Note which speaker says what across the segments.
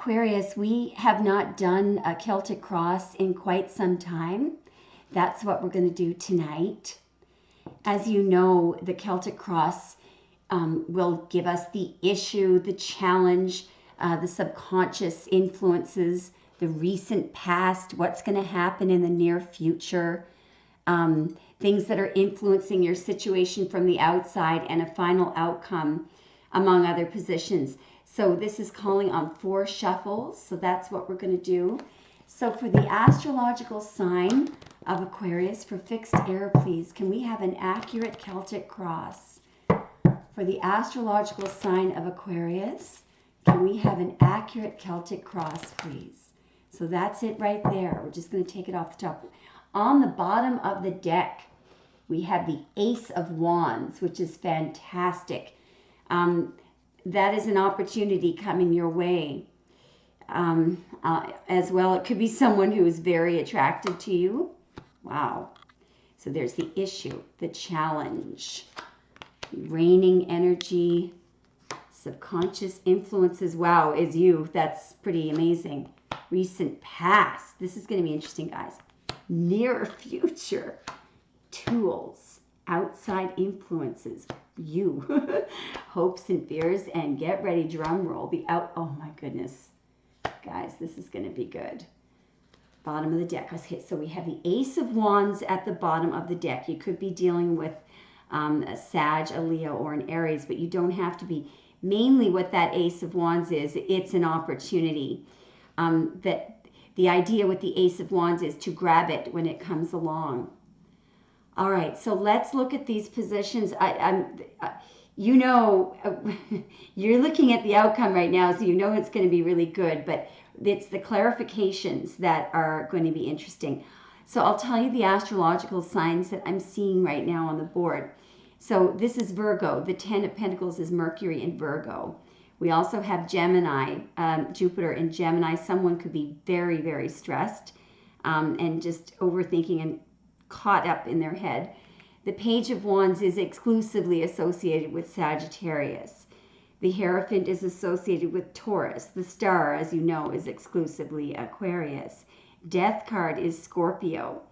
Speaker 1: Aquarius, we have not done a Celtic cross in quite some time. That's what we're going to do tonight. As you know, the Celtic cross will give us the issue, the challenge, the subconscious influences, the recent past, what's going to happen in the near future, things that are influencing your situation from the outside, and a final outcome, among other positions. So this is calling on 4 shuffles, so that's what we're going to do. So for the astrological sign of Aquarius, for fixed air, please, can we have an accurate Celtic cross? For the astrological sign of Aquarius, can we have an accurate Celtic cross, please? So that's it right there. We're just going to take it off the top. On the bottom of the deck, we have the Ace of Wands, which is fantastic. That is an opportunity coming your way. As well, it could be someone who is very attracted to you. Wow. So there's the issue, the challenge, reigning energy, subconscious influences. Wow, is you. That's pretty amazing. Recent past. This is going to be interesting, guys. Near future. Tools. Outside influences. You. Hopes and fears. And get ready, drum roll. Oh my goodness. Guys, this is going to be good. Bottom of the deck. So we have the Ace of Wands at the bottom of the deck. You could be dealing with a Sag, a Leo, or an Aries, but you don't have to be. Mainly what that Ace of Wands is, it's an opportunity. That the idea with the Ace of Wands is to grab it when it comes along. All right, so let's look at these positions. You know, you're looking at the outcome right now, so you know it's going to be really good, but it's the clarifications that are going to be interesting. So I'll tell you the astrological signs that I'm seeing right now on the board. So this is Virgo. The 10 of Pentacles is Mercury in Virgo. We also have Gemini, Jupiter in Gemini. Someone could be very, very stressed and just overthinking and caught up in their head. The Page of Wands is exclusively associated with Sagittarius. The Hierophant is associated with Taurus. The Star, as you know, is exclusively Aquarius. Death card is Scorpio.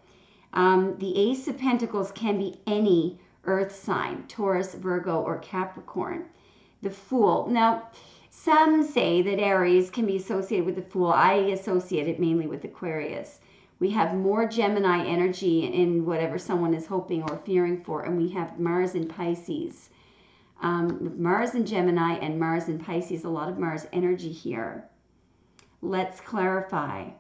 Speaker 1: The Ace of Pentacles can be any earth sign, Taurus, Virgo, or Capricorn. The Fool. Now, some say that Aries can be associated with the Fool. I associate it mainly with Aquarius. We have more Gemini energy in whatever someone is hoping or fearing for, and we have Mars in Pisces. Mars in Gemini and Mars in Pisces, a lot of Mars energy here. Let's clarify.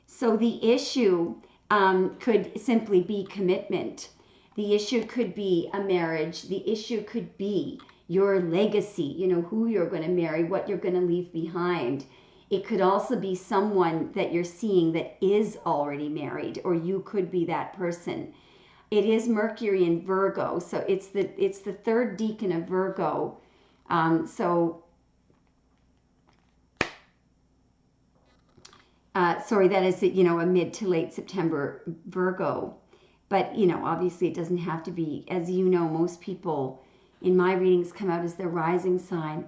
Speaker 1: So the issue could simply be commitment. The issue could be a marriage. The issue could be your legacy, you know, who you're going to marry, what you're going to leave behind. It could also be someone that you're seeing that is already married, or you could be that person. It is Mercury in Virgo, so it's the 3rd decan of Virgo. Sorry, that is, you know, a mid to late September Virgo. But, you know, obviously it doesn't have to be. As you know, most people in my readings come out as their rising sign.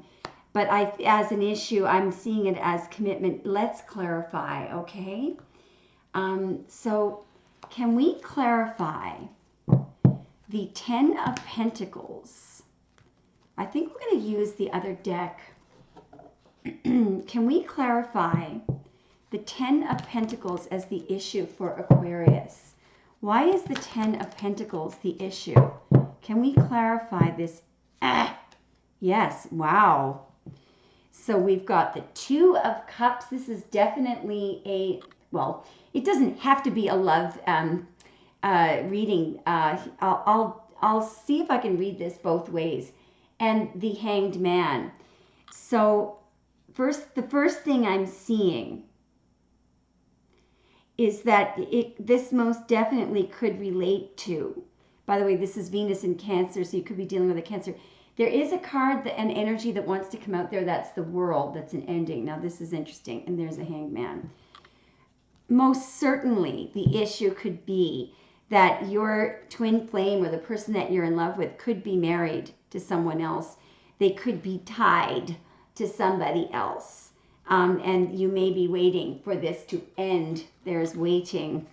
Speaker 1: But as an issue, I'm seeing it as commitment. Let's clarify, okay? So can we clarify the 10 of Pentacles? I think we're going to use the other deck. Can we clarify the 10 of Pentacles as the issue for Aquarius? Why is the 10 of Pentacles the issue? Can we clarify this? Yes, wow. So we've got the 2 of Cups. This is definitely well, it doesn't have to be a love reading. I'll see if I can read this both ways. And the Hanged Man. So the first thing I'm seeing is that this most definitely could relate to, by the way, this is Venus in Cancer, so you could be dealing with a Cancer. There is a card, an energy that wants to come out there. That's the World. That's an ending. Now, this is interesting. And there's a Hanged Man. Most certainly, the issue could be that your twin flame or the person that you're in love with could be married to someone else. They could be tied to somebody else. And you may be waiting for this to end. There's waiting.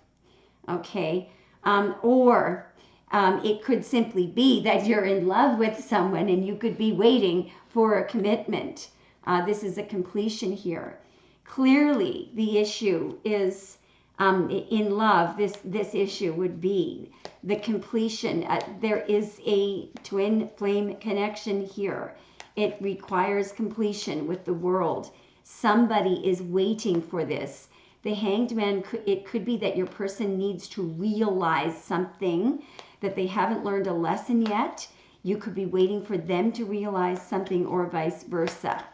Speaker 1: Okay. Or it could simply be that you're in love with someone and you could be waiting for a commitment. This is a completion here. Clearly, the issue is in love. This issue would be the completion. There is a twin flame connection here. It requires completion with the world. Somebody is waiting for this. The Hanged Man, it could be that your person needs to realize something, that they haven't learned a lesson yet. You could be waiting for them to realize something, or vice versa.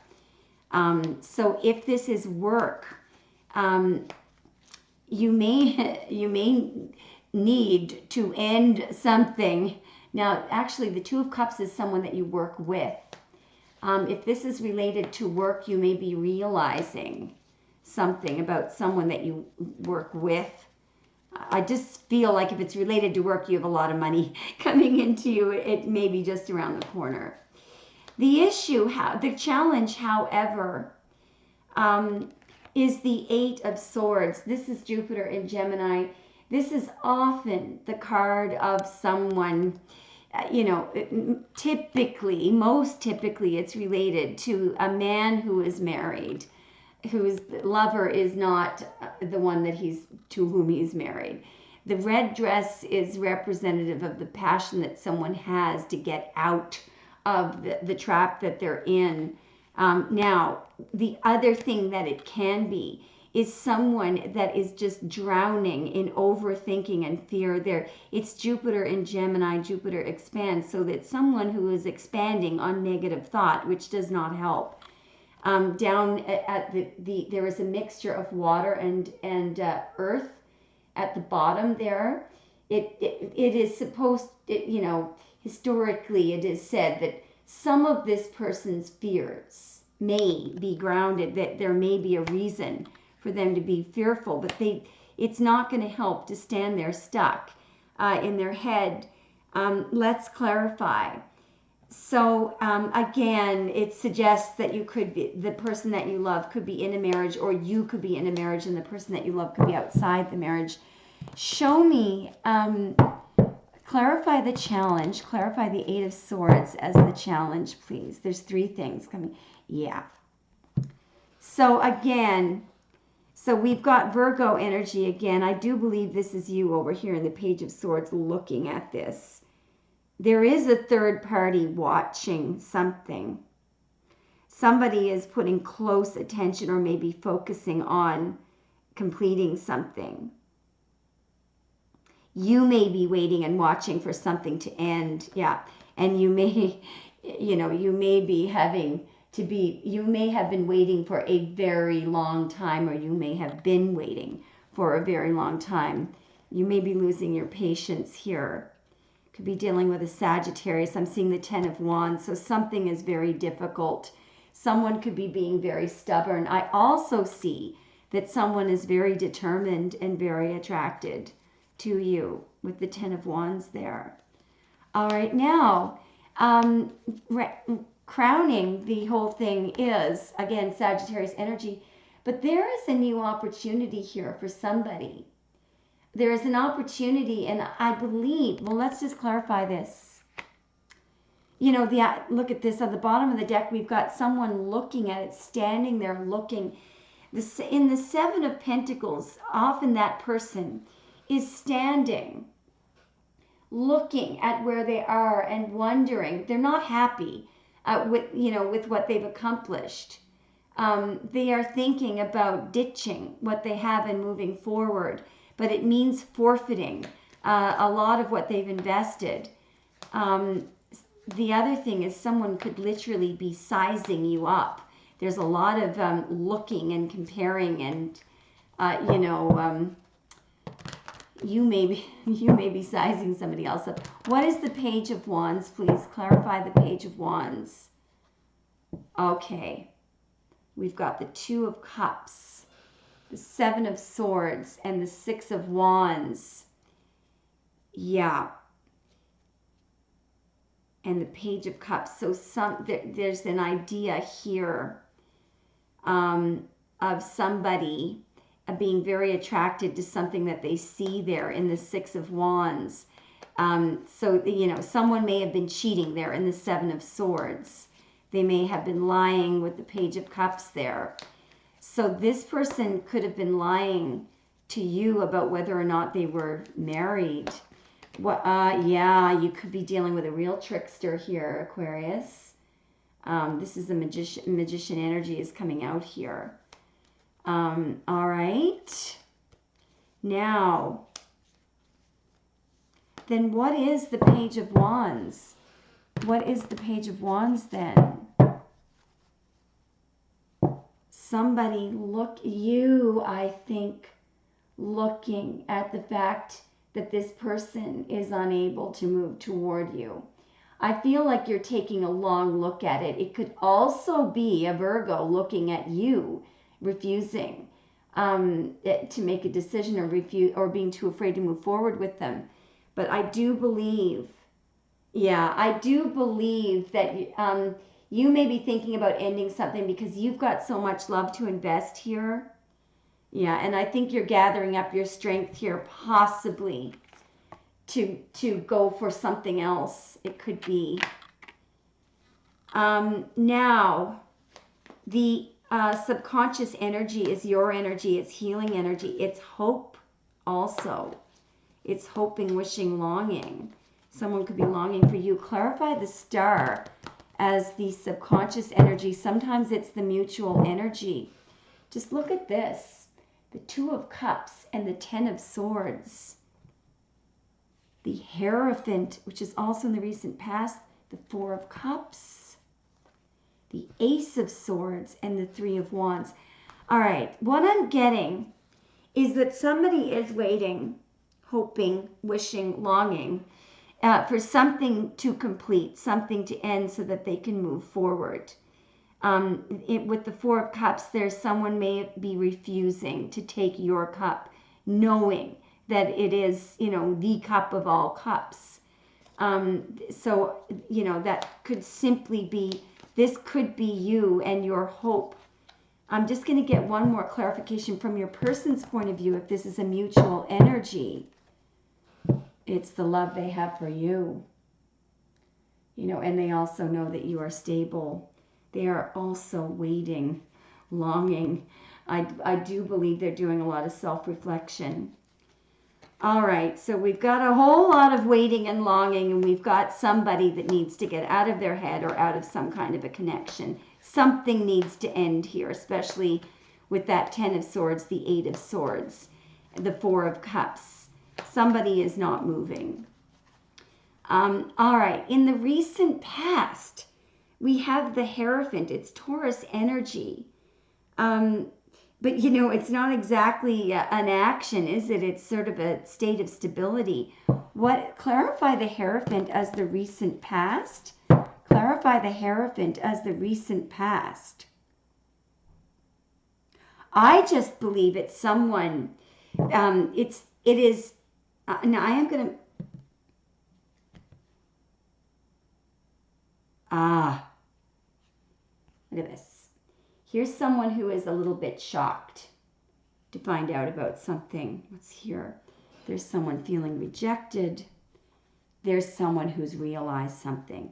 Speaker 1: So if this is work, you may need to end something. Now, actually, the Two of Cups is someone that you work with. If this is related to work, you may be realizing something about someone that you work with. I just feel like if it's related to work, you have a lot of money coming into you. It may be just around the corner. The issue, the challenge, however, is the Eight of Swords. This is Jupiter in Gemini. This is often the card of someone, typically, most typically, it's related to a man who is married, whose lover is not the one to whom he's married. The red dress is representative of the passion that someone has to get out of the trap that they're in. Now, the other thing that it can be is someone that is just drowning in overthinking and fear. It's Jupiter in Gemini. Jupiter expands, so that someone who is expanding on negative thought, which does not help. Down at there is a mixture of water and earth at the bottom there. It is supposed, historically it is said that some of this person's fears may be grounded, that there may be a reason for them to be fearful, but it's not going to help to stand there stuck in their head. Let's clarify. So again, it suggests that you could be, the person that you love could be in a marriage, or you could be in a marriage and the person that you love could be outside the marriage. Show me, clarify the challenge, clarify the Eight of Swords as the challenge, please. There's three things coming. Yeah. So again, so we've got Virgo energy again. I do believe this is you over here in the Page of Swords looking at this. There is a third party watching something. Somebody is putting close attention or maybe focusing on completing something. You may be waiting and watching for something to end. Yeah. And you may, you may be having to be, you may have been waiting for a very long time, or you may have been waiting for a very long time. You may be losing your patience here. Could be dealing with a Sagittarius. I'm seeing the Ten of Wands. So something is very difficult. Someone could be being very stubborn. I also see that someone is very determined and very attracted to you with the Ten of Wands there. All right, now, crowning the whole thing is, again, Sagittarius energy. But there is a new opportunity here for somebody. There is an opportunity, and I believe, well, let's just clarify this. Look at this. On the bottom of the deck, we've got someone looking at it, standing there looking. In the Seven of Pentacles, often that person is standing, looking at where they are and wondering. They're not happy with what they've accomplished. They are thinking about ditching what they have and moving forward. But it means forfeiting a lot of what they've invested. The other thing is someone could literally be sizing you up. There's a lot of looking and comparing, and you may be sizing somebody else up. What is the Page of Wands? Please clarify the Page of Wands. Okay, we've got the Two of Cups, the Seven of Swords, and the Six of Wands. Yeah. And the Page of Cups. So there's an idea here of somebody being very attracted to something that they see there in the Six of Wands. So, you know, someone may have been cheating there in the Seven of Swords. They may have been lying with the Page of Cups there. So this person could have been lying to you about whether or not they were married. Yeah, you could be dealing with a real trickster here, Aquarius. This is the magician energy is coming out here. All right. Now, then what is the Page of Wands? What is the Page of Wands then? Somebody I think, looking at the fact that this person is unable to move toward you. I feel like you're taking a long look at it. It could also be a Virgo looking at you, refusing to make a decision or being too afraid to move forward with them. But I do believe, I do believe that you may be thinking about ending something because you've got so much love to invest here. Yeah, and I think you're gathering up your strength here, possibly to go for something else. It could be. Now, the subconscious energy is your energy. It's healing energy. It's hope also. It's hoping, wishing, longing. Someone could be longing for you. Clarify the star as the subconscious energy. Sometimes it's the mutual energy. Just look at this. The Two of Cups and the Ten of Swords. The Hierophant, which is also in the recent past. The Four of Cups. The Ace of Swords and the Three of Wands. All right, what I'm getting is that somebody is waiting, hoping, wishing, longing for something to complete, something to end so that they can move forward. With the Four of Cups, there's someone may be refusing to take your cup, knowing that it is, you know, the cup of all cups. So, you know, that could simply be, this could be you and your hope. I'm just going to get one more clarification from your person's point of view if this is a mutual energy. It's the love they have for you. You know, and they also know that you are stable. They are also waiting, longing. I do believe they're doing a lot of self-reflection. All right, so we've got a whole lot of waiting and longing, and we've got somebody that needs to get out of their head or out of some kind of a connection. Something needs to end here, especially with that Ten of Swords, the Eight of Swords, the Four of Cups. Somebody is not moving. All right, in the recent past, we have the Hierophant. It's Taurus energy. But, you know, it's not exactly an action, is it? It's sort of a state of stability. Clarify the Hierophant as the recent past. Clarify the Hierophant as the recent past. I just believe it's someone, now I am going to, look at this. Here's someone who is a little bit shocked to find out about something. What's here? There's someone feeling rejected. There's someone who's realized something.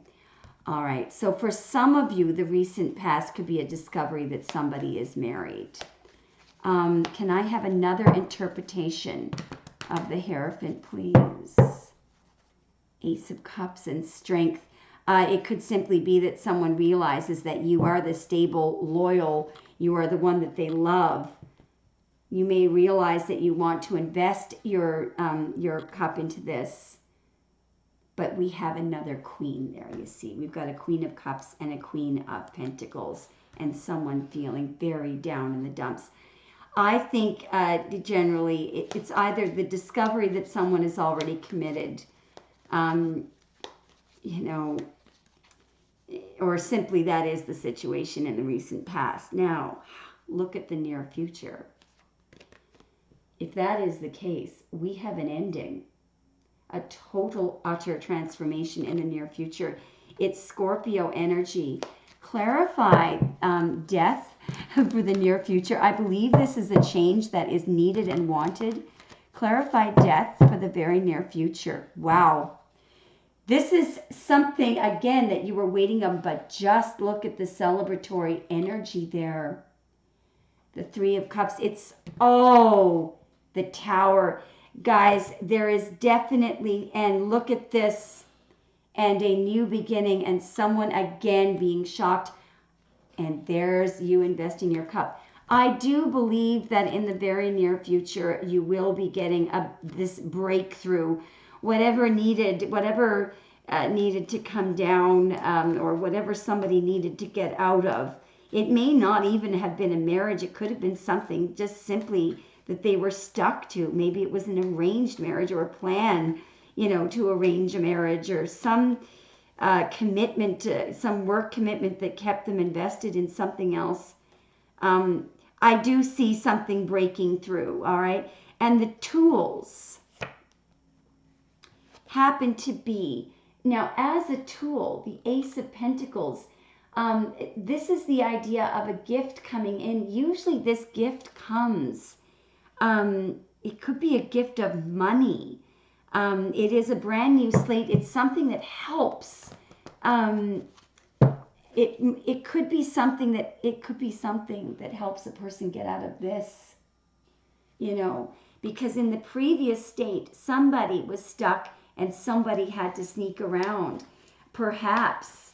Speaker 1: All right, so for some of you, the recent past could be a discovery that somebody is married. Can I have another interpretation of the Hierophant, please? Ace of Cups and Strength. It could simply be that someone realizes that you are the stable, loyal, you are the one that they love. You may realize that you want to invest your cup into this. But we have another Queen there, you see. We've got a Queen of Cups and a Queen of Pentacles, and someone feeling very down in the dumps. I think generally it's either the discovery that someone is already committed, you know, or simply that is the situation in the recent past. Now, look at the near future. If that is the case, we have an ending, a total, utter transformation in the near future. It's Scorpio energy. Clarify death for the near future. I believe this is a change that is needed and wanted. Clarified death for the very near future. Wow. This is something, again, that you were waiting on, but just look at the celebratory energy there. The Three of Cups. It's, oh, the Tower. Guys, there is definitely, and look at this, and a new beginning, and someone again being shocked. And there's you investing your cup. I do believe that in the very near future, you will be getting this breakthrough. Whatever needed to come down, or whatever somebody needed to get out of. It may not even have been a marriage. It could have been something just simply that they were stuck to. Maybe it was an arranged marriage or a plan, to arrange a marriage, or some commitment, some work commitment that kept them invested in something else. I do see something breaking through, all right? And the tools happen to be, now as a tool, the Ace of Pentacles, this is the idea of a gift coming in. Usually this gift comes, it could be a gift of money. It is a brand new slate. It's something that helps. It could be something that helps a person get out of this, because in the previous state, somebody was stuck and somebody had to sneak around. Perhaps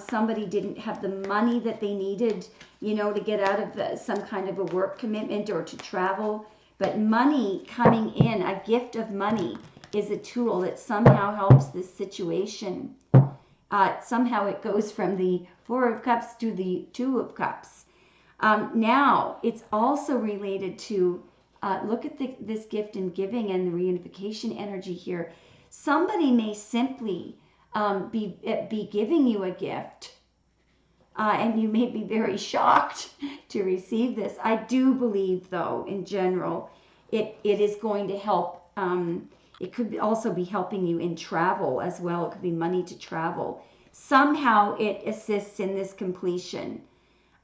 Speaker 1: somebody didn't have the money that they needed, to get out of some kind of a work commitment or to travel. But money coming in, a gift of money, is a tool that somehow helps this situation. Somehow it goes from the Four of Cups to the Two of Cups. Now, it's also related to, look at this gift and giving and the reunification energy here. Somebody may simply be giving you a gift, and you may be very shocked to receive this. I do believe, though, in general, it is going to help. It could also be helping you in travel as well. It could be money to travel. Somehow it assists in this completion.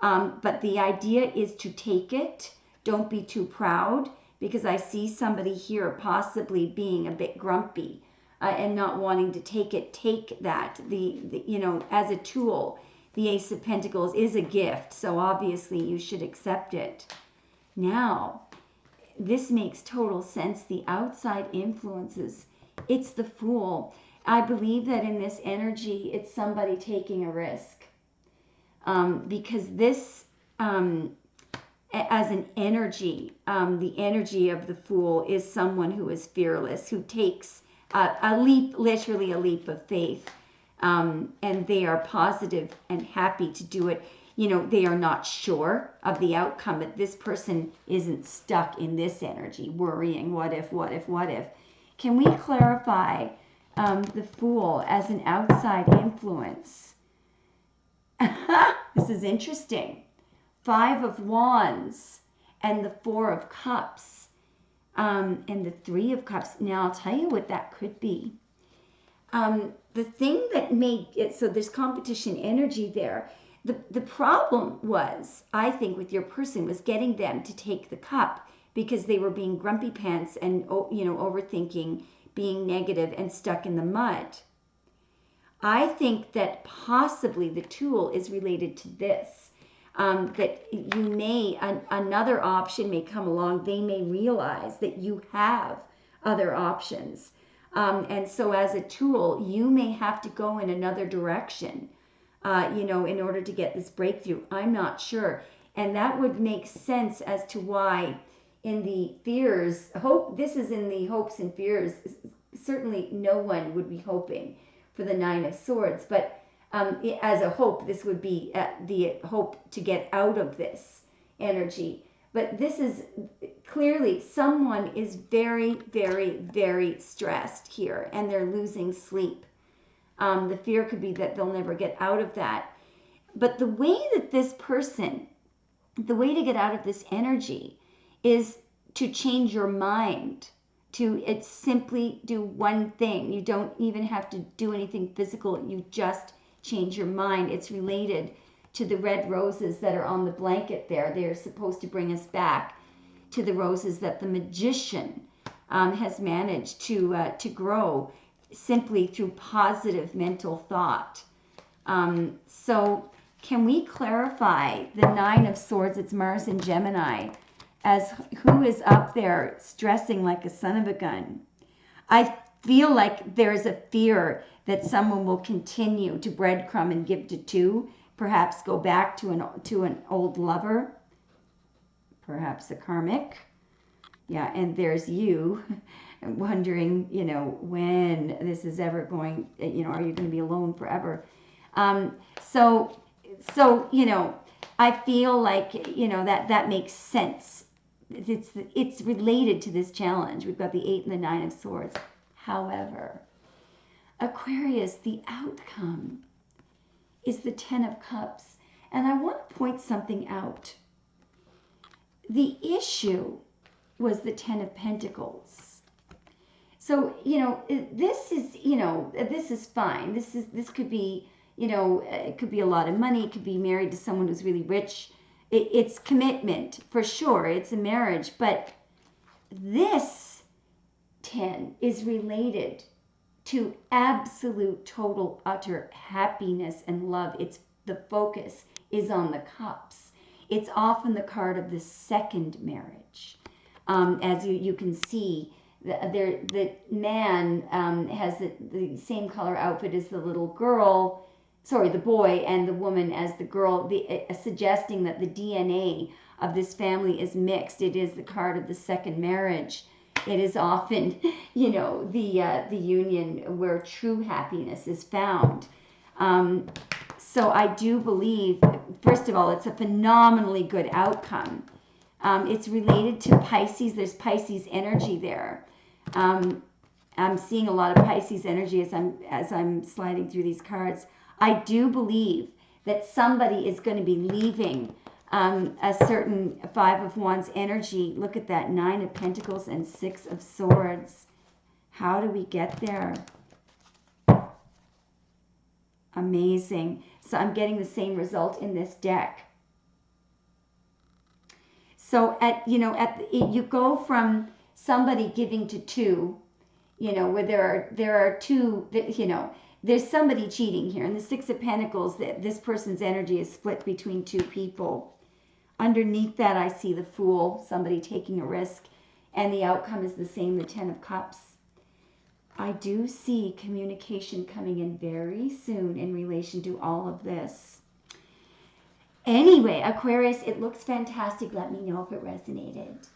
Speaker 1: But the idea is to take it. Don't be too proud, because I see somebody here possibly being a bit grumpy and not wanting to take it. Take that. As a tool, the Ace of Pentacles is a gift, so obviously you should accept it. Now, this makes total sense. The outside influences. It's the Fool. I believe that in this energy, it's somebody taking a risk. Because this, as an energy, the energy of the Fool is someone who is fearless, who takes a leap, literally a leap of faith. And they are positive and happy to do it. They are not sure of the outcome, but this person isn't stuck in this energy, worrying, what if, what if, what if. Can we clarify the Fool as an outside influence? This is interesting. Five of Wands and the Four of Cups and the Three of Cups. Now, I'll tell you what that could be. The thing that made it, so there's competition energy there. The problem was, I think, with your person was getting them to take the cup, because they were being grumpy pants and, overthinking, being negative and stuck in the mud. I think that possibly the tool is related to this, that you may, another option may come along. They may realize that you have other options. And so as a tool, you may have to go in another direction, in order to get this breakthrough. I'm not sure. And that would make sense as to why in the fears, this is in the hopes and fears. Certainly no one would be hoping for the Nine of Swords, but as a hope, this would be the hope to get out of this energy. But this is clearly someone is very, very, very stressed here, and they're losing sleep. The fear could be that they'll never get out of that. But the way that this person, the way to get out of this energy is to change your mind. It's simply do one thing. You don't even have to do anything physical. You just change your mind. It's related to the red roses that are on the blanket there. They're supposed to bring us back to the roses that the magician has managed to grow simply through positive mental thought. So can we clarify the Nine of Swords? It's Mars in Gemini, as who is up there stressing like a son of a gun. I feel like there's a fear that someone will continue to breadcrumb and give to two, perhaps go back to an old lover, perhaps a karmic. Yeah, and there's you wondering, you know, when this is ever going, you know, are you going to be alone forever? So, you know, I feel like, you know, that makes sense. It's related to this challenge. We've got the 8 and the 9 of Swords. However, Aquarius, the outcome, is the 10 of Cups. And I want to point something out. The issue was the 10 of Pentacles. So, you know, this is fine. This could be, you know, it could be a lot of money. It could be married to someone who's really rich. It's commitment, for sure. It's a marriage. But this 10 is related to absolute, total, utter happiness and love. It's the focus is on the cups. It's often the card of the second marriage. As you can see, the man has the same color outfit as the little girl, sorry, the boy, and the woman as the girl, suggesting that the DNA of this family is mixed. It is the card of the second marriage. It is often, you know, the union where true happiness is found. So I do believe, first of all, it's a phenomenally good outcome. It's related to Pisces. There's Pisces energy there. I'm seeing a lot of Pisces energy as I'm sliding through these cards. I do believe that somebody is going to be leaving a certain 5 of Wands energy. Look at that, 9 of Pentacles and 6 of Swords. How do we get there? Amazing. So I'm getting the same result in this deck. So you go from somebody giving to two, you know, where there are two, you know, there's somebody cheating here. In the 6 of Pentacles, this person's energy is split between two people. Underneath that, I see the Fool, somebody taking a risk, and the outcome is the same, the 10 of Cups. I do see communication coming in very soon in relation to all of this. Anyway, Aquarius, it looks fantastic. Let me know if it resonated.